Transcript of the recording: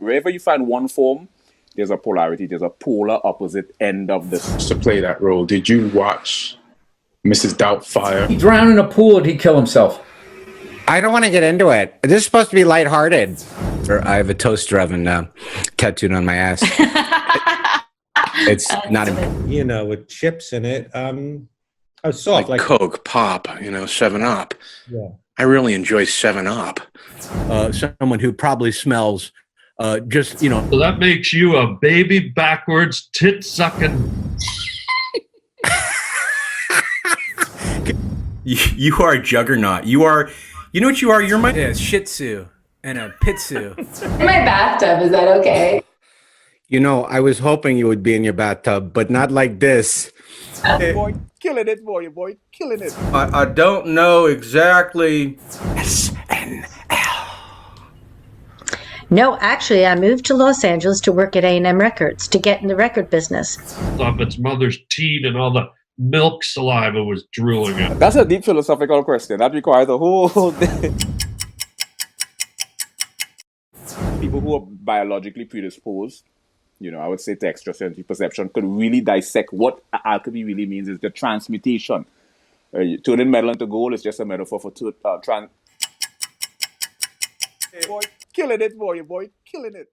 wherever you find one form, there's a polarity, there's a polar opposite end of this. To play that role, did you watch Mrs. Doubtfire? He drowned in a pool and he killed himself. I don't want to get into it. This is supposed to be lighthearted. I have a toaster oven tattooed on my ass. It's not a... You know, with chips in it. Oh, soft. Like Coke, Pop, 7-Up. Yeah. I really enjoy 7-Up. Someone who probably smells just, So that makes you a baby backwards tit-sucking... You are a juggernaut. You are, you know what you are? You're my Shih Tzu and a Pitsu. In my bathtub, is that okay? I was hoping you would be in your bathtub, but not like this. Boy, killing it, boy, killing it. I don't know exactly. No, actually, I moved to Los Angeles to work at A&M Records to get in the record business. Off its mother's teat and all the milk saliva was drooling out. That's a deep philosophical question. That requires a whole day. People who are biologically predisposed, I would say to extrasensory perception, could really dissect what alchemy really means is the transmutation. Turning metal into gold is just a metaphor for boy, killing it, boy, killing it.